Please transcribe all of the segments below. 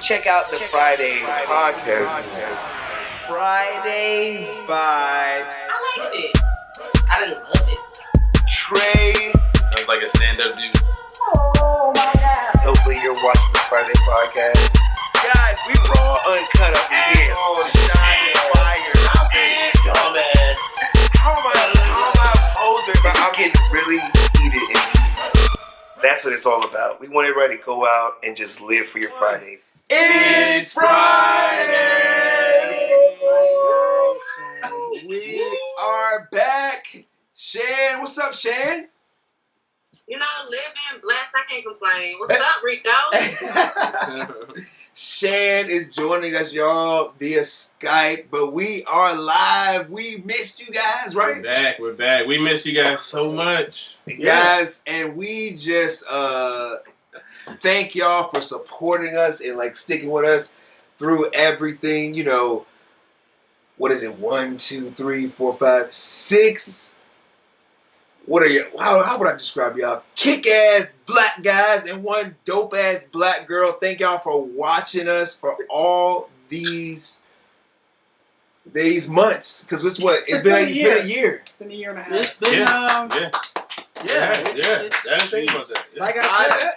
check out the Friday podcast. Friday vibes. I liked it. I didn't love it. Trey. Sounds like a stand-up dude. Oh my God. Hopefully you're watching the Friday podcast. Guys, we raw uncut up in here. Oh, shining fire. Stop it. Dumbass. How am I posing? This is getting really heated and heated. That's what it's all about. We want everybody to go out and just live for your Friday. It's Friday! We are back. Shan, what's up, Shan? You know, living blessed. I can't complain. What's up, Rico? Shan is joining us, y'all, via Skype, but we are live. We missed you guys, right? We're back. We missed you guys so much. Guys, and we just thank y'all for supporting us and like sticking with us through everything. You know, what is it? 1, 2, 3, 4, 5, 6. What are you? How would I describe y'all? Kick-ass black guys and one dope-ass black girl. Thank y'all for watching us for all these months. Because it's what? It's been a year. It's been a year and a half. It's been Yeah. That's think about that. Like I said,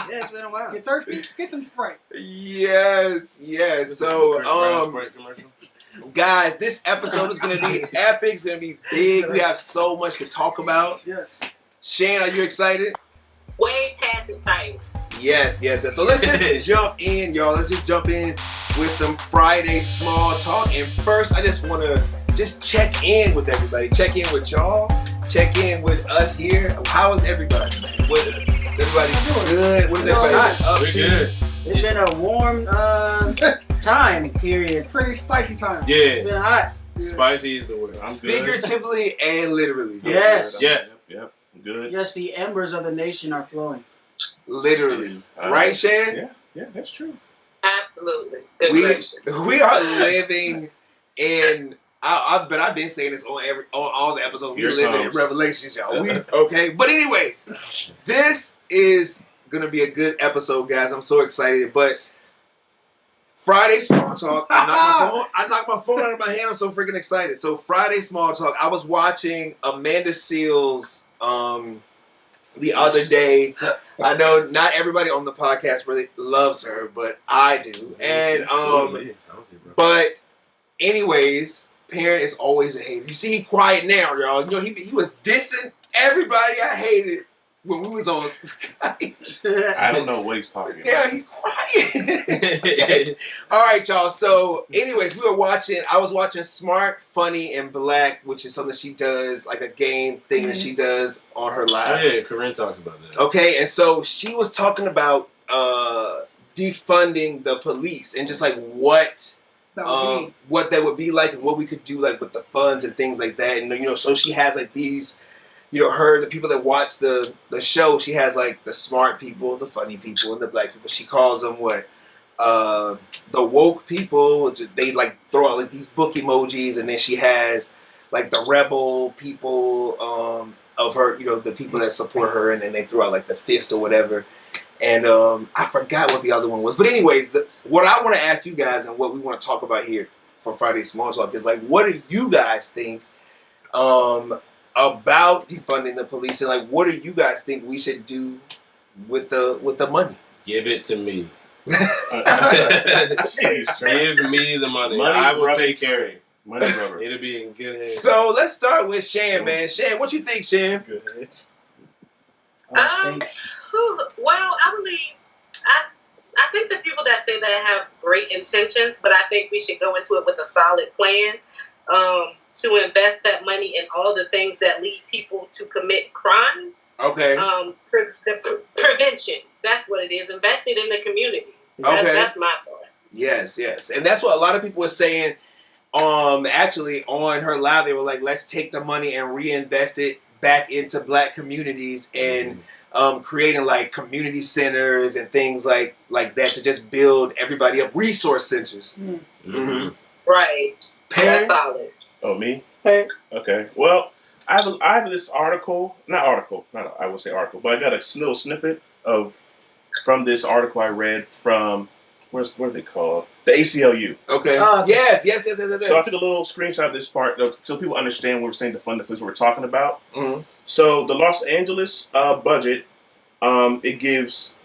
It's been a while. You thirsty? Get some Sprite. Yes. So, commercial. guys, this episode is going to be epic. It's going to be big. We have so much to talk about. Yes. Shane, are you excited? Way past excited. Yes. So let's just jump in, y'all. Let's just jump in with some Friday small talk. And first, I just want to just check in with everybody. Check in with y'all. Check in with us here. How is everybody? Is everybody good? What is everybody up to? Good. It's been a warm time period. It's pretty spicy time. Yeah. It's been hot. Spicy is the word. I'm good. Figuratively and literally. Yes. Yep. Good. Yes, the embers of the nation are flowing. Literally. Right, Shan? Yeah, that's true. Absolutely. Good gracious. We are living in... but I've been saying this on all the episodes. We live in Revelations, y'all. Okay? But anyways, this is going to be a good episode, guys. I'm so excited. But Friday Small Talk, I knocked my phone out of my hand. I'm so freaking excited. So Friday Small Talk, I was watching Amanda Seales the other day. I know not everybody on the podcast really loves her, but I do. And but anyways, Parent is always a hater. You see, he quiet now, y'all. You know, he was dissing everybody I hated when we was on Skype. I don't know what he's talking about. Yeah, he quiet. All right, y'all. So, anyways, I was watching Smart, Funny, and Black, which is something she does, like a game thing that she does on her live. Oh, yeah, Corinne talks about that. Okay, and so she was talking about defunding the police and just like what that would be like and what we could do like with the funds and things like that. And you know, so she has like these, you know, the people that watch the show, she has like the smart people, the funny people, and the black people. She calls them what? The woke people. They like throw out like these book emojis, and then she has like the rebel people of her, you know, the people that support her, and then they throw out like the fist or whatever. And I forgot what the other one was. But anyways, what I want to ask you guys and what we want to talk about here for Friday Small Talk is like, what do you guys think about defunding the police? And like, what do you guys think we should do with the money? Give it to me. Jeez, give me the money. I will take care of it. Money rubber. It'll be in good hands. So let's start with Shan, man. Shan, what you think, Shan? Good hands. Well, I think the people that say that have great intentions, but I think we should go into it with a solid plan to invest that money in all the things that lead people to commit crimes. Okay. Prevention. That's what it is. Invested in the community. That's my part. Yes. And that's what a lot of people were saying. Actually, on her live, they were like, let's take the money and reinvest it back into black communities and creating like community centers and things like that to just build everybody up. Resource centers. Mm-hmm. Right. That's solid. Oh, me? Hey. Okay. Well, I have this article. I would say article, but I got a little snippet of from this article I read from what are they called? The ACLU. Okay. Yes. So I took a little screenshot of this part so people understand what we're saying, the fund the police we're talking about. Mm-hmm. So the Los Angeles budget, it gives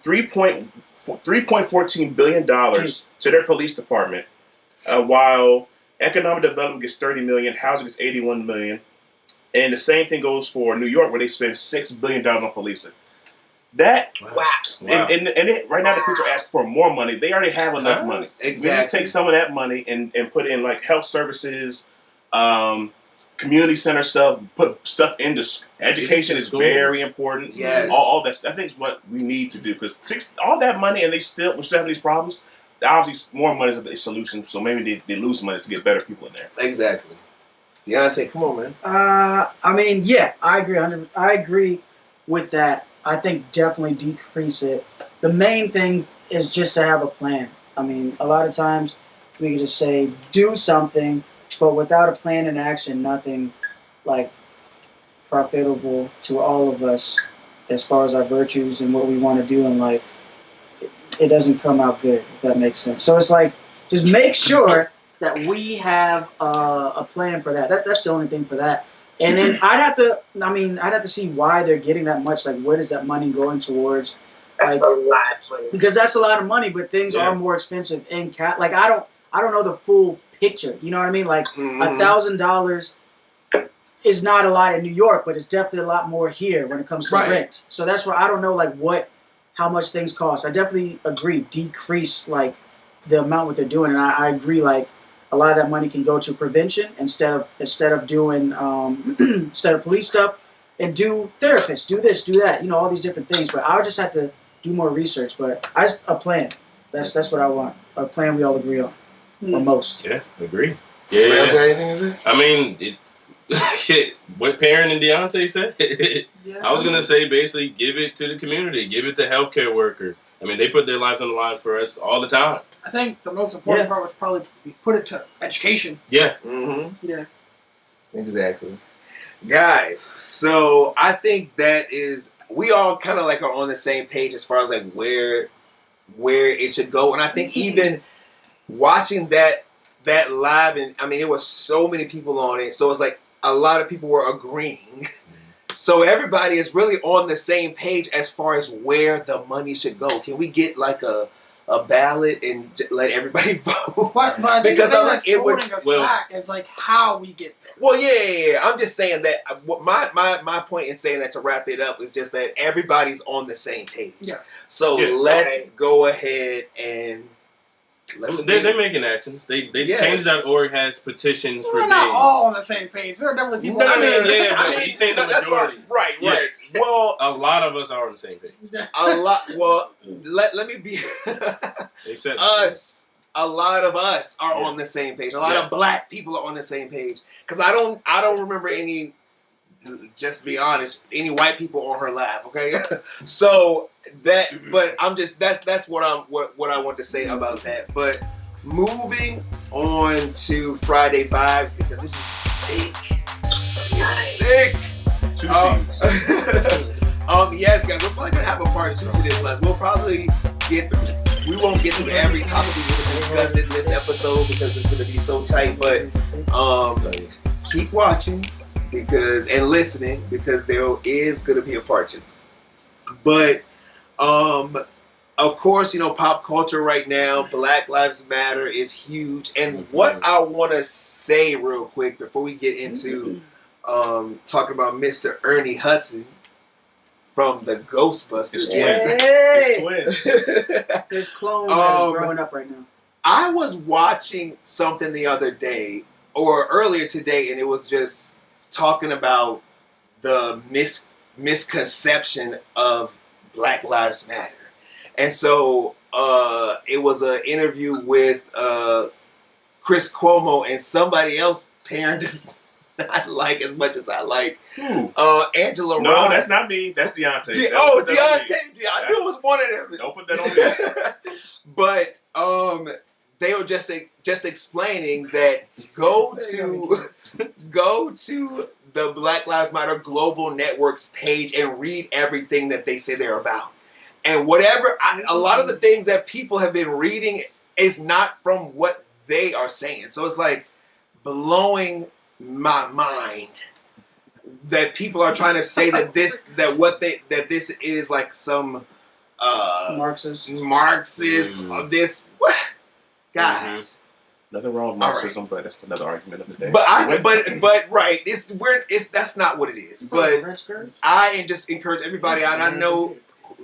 $3.14 billion to their police department, while economic development gets $30 million, housing gets $81 million, and the same thing goes for New York, where they spend $6 billion on policing. That and right now the police are asking for more money. They already have enough money. Exactly. We need to take some of that money and put in like health services, community center stuff. Put stuff into education is very important. Yes, all that stuff. I think is what we need to do because all that money and we're still having these problems. Obviously, more money is a solution. So maybe they lose money to get better people in there. Exactly. Deontay, come on, man. I mean, yeah, I agree. I agree with that. I think definitely decrease it. The main thing is just to have a plan. I mean, a lot of times we can just say do something, but without a plan in action, nothing like profitable to all of us as far as our virtues and what we want to do in life. It doesn't come out good, if that makes sense. So it's like just make sure that we have a plan for that. That's the only thing for that. And then I'd have to see why they're getting that much. Like, what is that money going towards? That's a lot of money. Because that's a lot of money, but things are more expensive in cat. Like, I don't know the full picture. You know what I mean? Like, $1,000 is not a lot in New York, but it's definitely a lot more here when it comes to rent. So that's where I don't know like how much things cost. I definitely agree. Decrease like the amount what they're doing, and I agree like. A lot of that money can go to prevention instead of doing instead of police stuff, and do therapists, do this, do that, all these different things. But I would just have to do more research. But a plan. That's what I want. A plan we all agree on, or most. Yeah, agree. Yeah. Else got anything to say? I mean, what Perrin and Deontay said. I was gonna say basically give it to the community, give it to healthcare workers. I mean, they put their lives on the line for us all the time. I think the most important part was probably put it to education. Yeah. Mm-hmm. Yeah. Exactly. Guys, so I think we all kind of like are on the same page as far as like where it should go. And I think even watching that live, and I mean, it was so many people on it. So it's like a lot of people were agreeing. So everybody is really on the same page as far as where the money should go. Can we get like a ballot and let everybody vote? But I think because it would back is like how we get there. Well, yeah. I'm just saying that my point in saying that to wrap it up is just that everybody's on the same page. Yeah. So let's go ahead and they're making actions. They Change.org has petitions for days. We're not all on the same page. There are definitely people. But he's saying the majority. Right. Yes. Well, a lot of us are on the same page. A lot. Well, let me be. Except us. A lot of us are on the same page. A lot of black people are on the same page. Because I don't remember any. Just to be honest, any white people on her live. Okay, so. But I'm just that's what I want to say about that. But moving on to Friday Vibes because this is thick. It's thick. 2 seasons. Yes, guys, we're probably gonna have a part 2 to this. We'll probably get through. We won't get through every topic we will discuss in this episode because it's gonna be so tight. But keep watching and listening because there is gonna be a part 2. But of course, pop culture right now, Black Lives Matter is huge. And what I want to say real quick before we get into talking about Mr. Ernie Hudson from the Ghostbusters. His twin. His clone that is growing up right now. I was watching something the other day, or earlier today, and it was just talking about the misconception of Black Lives Matter. And so it was an interview with Chris Cuomo and somebody else Perrin does not like as much as I like. Angela No, Rye. that's not me. That's Deontay. Deontay. I knew it was one of them. Don't put that on me. But they were just explaining that go to the Black Lives Matter Global Network's page and read everything that they say they're about. And whatever, a lot of the things that people have been reading is not from what they are saying. So it's like blowing my mind that people are trying to say that this is like some Marxist of this. What? Guys. Nothing wrong with Marxism, but that's another argument of the day. But right, that's not what it is. But I just encourage everybody, and I know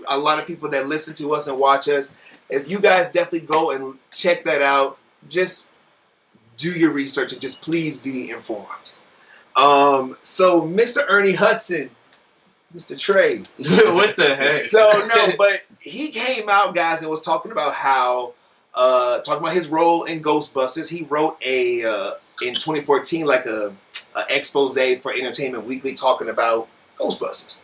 a lot of people that listen to us and watch us. If you guys definitely go and check that out, just do your research and just please be informed. So Mr. Ernie Hudson, Mr. Trey. What the heck? So no, but he came out, guys, and was talking about how talking about his role in Ghostbusters. He wrote in 2014 like a expose for Entertainment Weekly talking about Ghostbusters.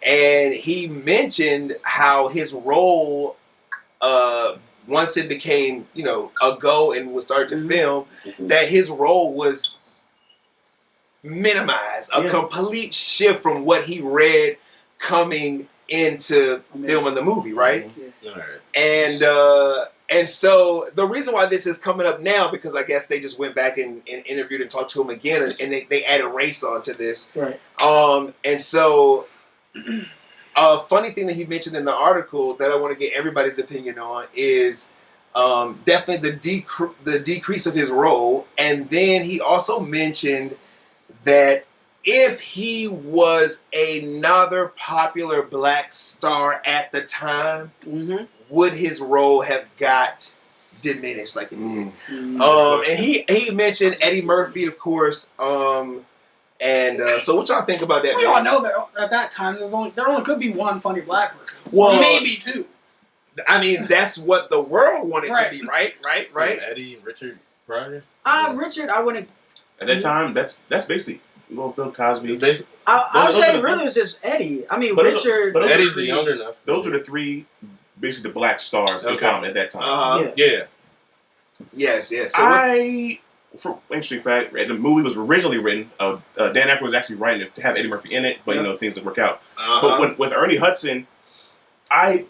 And he mentioned how his role, once it became, a go and was started to film, that his role was minimized. A complete shift from what he read coming into filming the movie, right? All right. And so the reason why this is coming up now, because I guess they just went back and interviewed and talked to him again, and they added race onto this. Right. And so a funny thing that he mentioned in the article that I want to get everybody's opinion on is definitely the decrease of his role. And then he also mentioned that if he was another popular black star at the time, would his role have got diminished like it did? And he mentioned Eddie Murphy, of course. And so what y'all think about that? We all know that at that time there only could be one funny black person. Well, maybe two. I mean, that's what the world wanted to be, right? Eddie, Richard Pryor. Richard, I wouldn't. At that time, that's basically Bill Cosby. I would say really it was just Eddie. I mean, Richard. But Eddie's the younger enough. Those were the three, basically the black stars in common at that time. Yeah. Yes. So for interesting fact, the movie was originally written. Dan Aykroyd was actually writing it to have Eddie Murphy in it, but things didn't work out. But with Ernie Hudson, I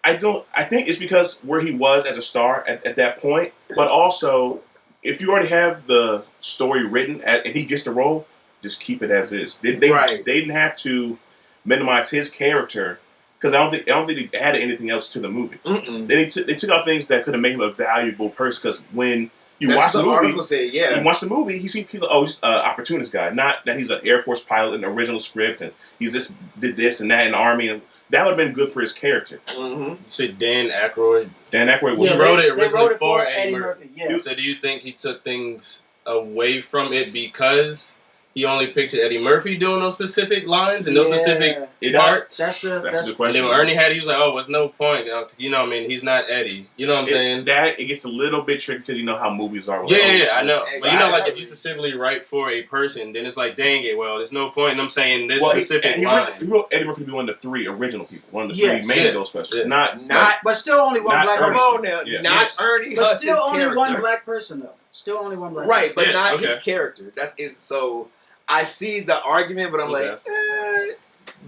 think it's because where he was as a star at that point, but also if you already have the story written and he gets the role, just keep it as is. They didn't have to minimize his character because I don't think they added anything else to the movie. They took out things that could have made him a valuable person. Because when you watch the movie, he's like, he's an opportunist guy. Not that he's an Air Force pilot in the original script and he's just did this and that in the Army, and that would have been good for his character. You said Dan Aykroyd. Dan Aykroyd was he wrote it originally for Eddie Murphy. So do you think he took things away from it because he only pictured Eddie Murphy doing those specific lines and those specific parts? That's a good question. And then when Ernie had it, he was like, "Oh, there's no point, he's not Eddie." You know what I'm saying? That it gets a little bit tricky because you know how movies are. I know. But like if you specifically write for a person, then it's like, dang it, well, there's no point in them saying this specific line. He wrote Eddie Murphy to be one of the three original people, one of the three main Ghostbusters. Not, but still only one black person. Come on now, not Ernie Hudson's character. But still only one black person though. Still only one black. Right, but not his character. So. I see the argument, but I'm like,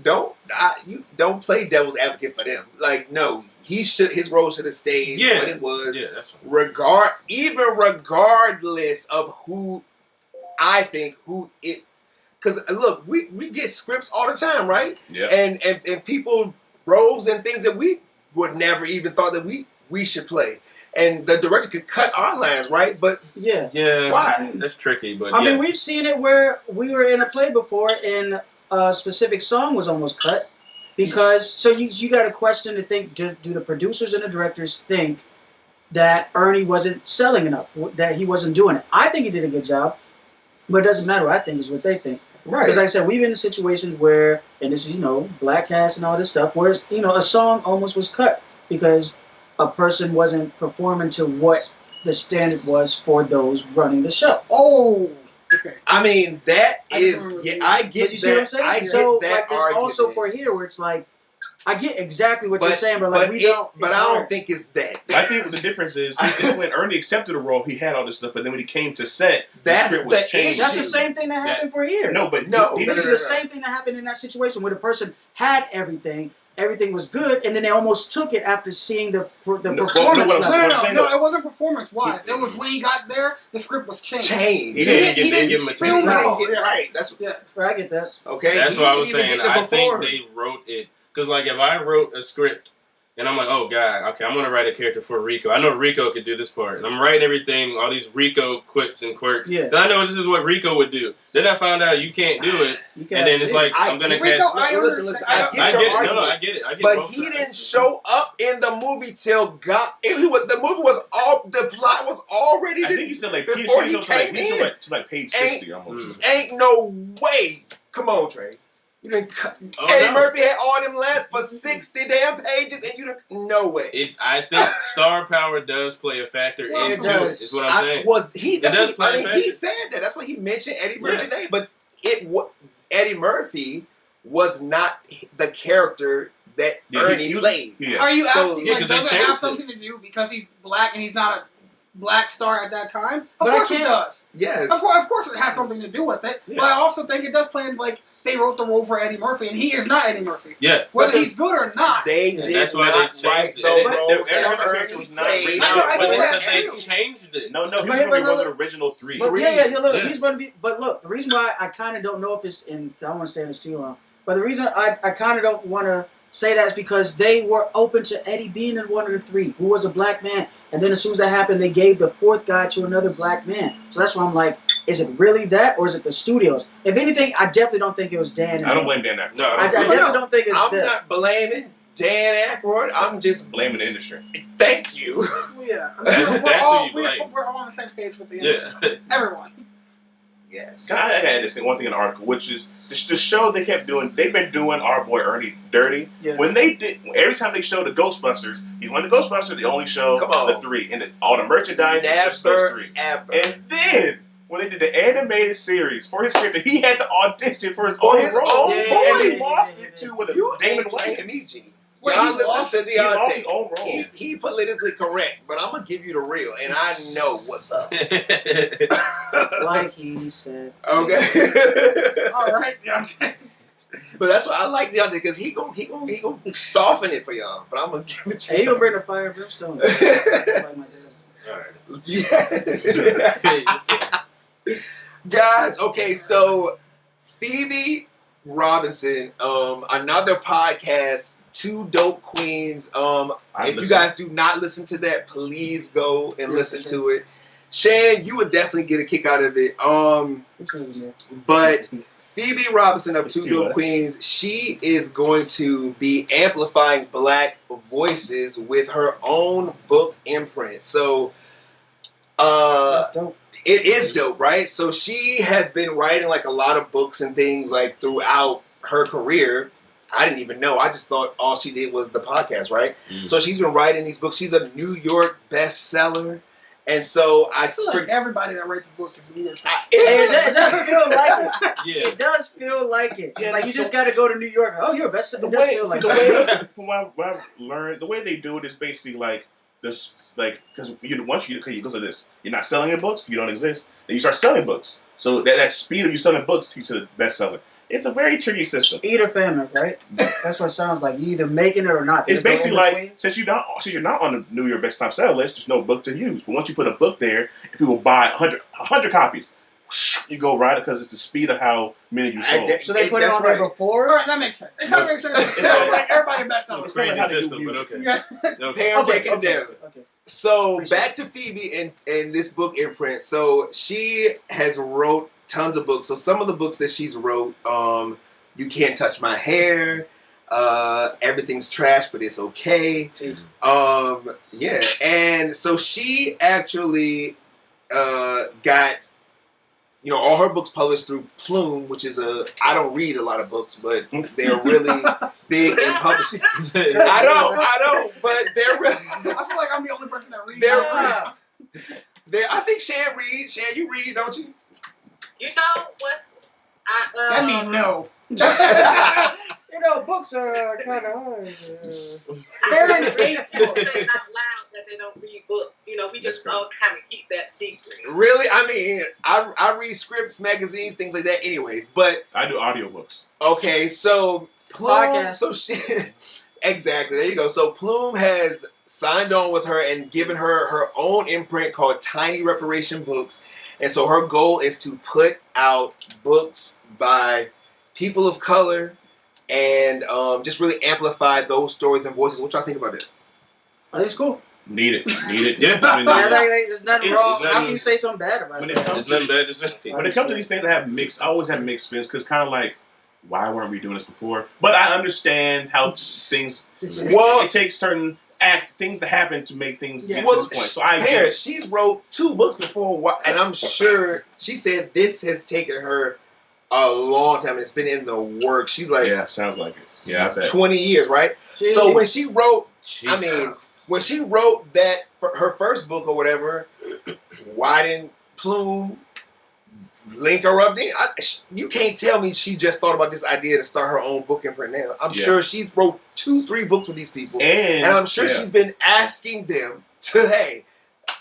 don't play devil's advocate for them. Like, no, his role should have stayed what it was. Yeah, that's right. Regardless of who it. Because look, we get scripts all the time, right? Yeah. And people roles and things that we would never even thought that we should play. And the director could cut our lines, right? But why? That's tricky. But I mean, we've seen it where we were in a play before, and a specific song was almost cut because. So you got a question to think: do the producers and the directors think that Ernie wasn't selling enough, that he wasn't doing it? I think he did a good job, but it doesn't matter what I think; is what they think. Right. Because, like I said, we've been in situations where, and this is black cast and all this stuff, where a song almost was cut because a person wasn't performing to what the standard was for those running the show. Oh, okay. I mean, that is, I get you that. See what I'm saying? I get so, that like, there's argument. also for here where it's like, I get exactly what you're saying, but like I don't think it's that. I think the difference is when Ernie accepted the role, he had all this stuff, but then when he came to set, that's the script was changed. That's the same thing that happened for here. No, but this is the same thing that happened in that situation where the person had everything, everything was good, and then they almost took it after seeing the performance. No, it wasn't performance-wise. It was when he got there, the script was changed. He didn't give him a chance. Right. I get that. Okay. That's what I was saying. I think they wrote it because, like, if I wrote a script and I'm like, oh god, okay, I'm gonna write a character for Rico. I know Rico could do this part, and I'm writing everything, all these Rico quips and quirks. Yeah. I know this is what Rico would do. Then I found out you can't do it, and then it's like I'm gonna cast. Listen. I get your argument. No, I get it. But he didn't show up in the movie till the movie was all the plot was already. I think he said like before he came in to like page 60 almost. Ain't no way. Come on, Trey. You didn't cut. Eddie Murphy had all them lines for 60 damn pages, and you didn't. No way. I think star power does play a factor into it. Is what I'm saying. He said that. That's what he mentioned Eddie Murphy's name. But Eddie Murphy was not the character that Ernie played. Yeah. Are you asking? Does it have something to do because he's black and he's not a black star at that time? Of course it does. Yes. Of course it has something to do with it. Yeah. But I also think it does play in like. They wrote the role for Eddie Murphy, and he is not Eddie Murphy. Yeah. Whether he's good or not. They did not write the role. Every character was not written. They changed it. No, he's going to be one of the original three. But he's going to be. But look, the reason why I kind of don't know if it's in. I don't want to stay on this too long. But the reason I kind of don't want to say that is because they were open to Eddie being in one of the three, who was a black man. And then as soon as that happened, they gave the fourth guy to another black man. So that's why I'm like, is it really that, or is it the studios? If anything, I definitely don't think it was Dan. I don't blame Dan Aykroyd. No, I definitely don't think it's I'm not blaming Dan Aykroyd. I'm just blaming the industry. Thank you. Yeah. We're all on the same page with the industry. Yeah. Everyone. Yes. I gotta add this one thing in the article, which is the show they kept doing. They've been doing our boy Ernie dirty. Yeah. When they did, every time they showed the Ghostbusters, he won the Ghostbusters. They only showed the three, and all the merchandise. Never, ever. And then when they did the animated series for his character, he had to audition for his own role, and he lost it too with Damon Wayans. Y'all listen to Deontay. He politically correct, but I'm gonna give you the real, and I know what's up. Like he said. Okay. All right, Deontay. But that's why I like Deontay because he gonna soften it for y'all. But I'm gonna give it to you. He gonna bring the fire and brimstone. Yeah. Guys, okay, so Phoebe Robinson, another podcast. Two Dope Queens. If you guys do not listen to that, please go and listen to it. Shan, you would definitely get a kick out of it. But Phoebe Robinson of Two Dope Queens, she is going to be amplifying black voices with her own book imprint. So, that's dope. It is dope, right? So she has been writing like a lot of books and things like throughout her career. I didn't even know. I just thought all she did was the podcast, right? Mm. So she's been writing these books. She's a New York bestseller. And so I feel like everybody that writes a book is New York. It does feel like it. Yeah. It does feel like it. Yeah, like you just got to go to New York. Oh, you're a bestseller. From what I've learned, the way they do it is basically like this, like because because of this, you're not selling your books, you don't exist. Then you start selling books. So that speed of you selling books to the bestseller. It's a very tricky system. Eat or famine, right? That's what it sounds like. You either making it or not. It's basically like since you're not on the New York Best Time Seller list, there's no book to use. But once you put a book there, and people buy 100 copies, you go right because it's the speed of how many you sold. So they put it on there before. All right, that makes sense. It kind of makes sense. It's like everybody bestseller. It's crazy system, but okay. Yeah. They're breaking it down. Okay. So back to Phoebe and this book imprint. So she has wrote tons of books. So some of the books that she's wrote, You Can't Touch My Hair, Everything's Trash But It's Okay. Yeah. And so she actually got, all her books published through Plume, which is I don't read a lot of books, but they're really big in publishing. I don't, but they're really... I feel like I'm the only person that reads. I think Shan reads. Shan, you read, don't you? You know what's... that means no. Books are kind of hard. They're in books out loud that they don't read books. We just all kind of keep that secret. Really? I mean, I read scripts, magazines, things like that anyways, but... I do audiobooks. Okay, so... Plume, so Exactly. There you go. So Plume has signed on with her and given her her own imprint called Tiny Reparation Books. And so her goal is to put out books by people of color and just really amplify those stories and voices. What y'all think about it? I think it's cool. Need it. Yeah. There's nothing wrong. How can you say something bad about it? There's nothing bad to say. When it comes to these things that have mixed, I always have mixed feelings because kind of like, why weren't we doing this before? But I understand how things. Well, it takes certain things to happen to make things get to this point. So I get it. She's wrote 2 books before, and I'm sure she said this has taken her a long time. And it's been in the works. She's like, yeah, sounds like it. Yeah, I bet. 20 years, right? Jeez. So when she wrote, when she wrote that her first book or whatever, why didn't Plume link her up then? You can't tell me she just thought about this idea to start her own book imprint now. I'm sure she's wrote 2-3 books with these people, and I'm sure she's been asking them to, hey,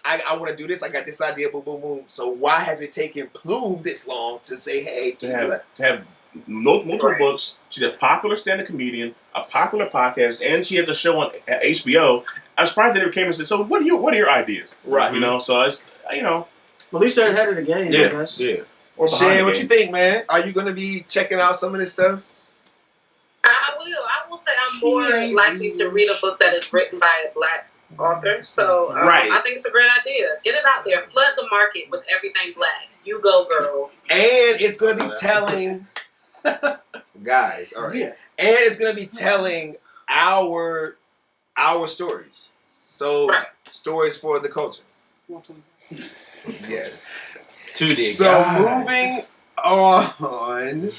I want to do this. I got this idea. Boom, boom, boom. So why has it taken Plume this long to say, hey, to have multiple books? She's a popular stand-up comedian, a popular podcast, and she has a show on HBO. I'm surprised they never came and said, so what are your ideas? Right. You know, so it's, you know. Well, at least they're ahead of the game, I guess. Yeah. Shan, what you think, man? Are you going to be checking out some of this stuff? I will. I will say I'm more likely to read a book that is written by a Black author. So I think it's a great idea. Get it out there. Flood the market with everything Black. You go, girl. And it's going to be telling... Guys, all right. Yeah. And it's going to be telling our stories. So, stories for the culture. Yes. To the moving on.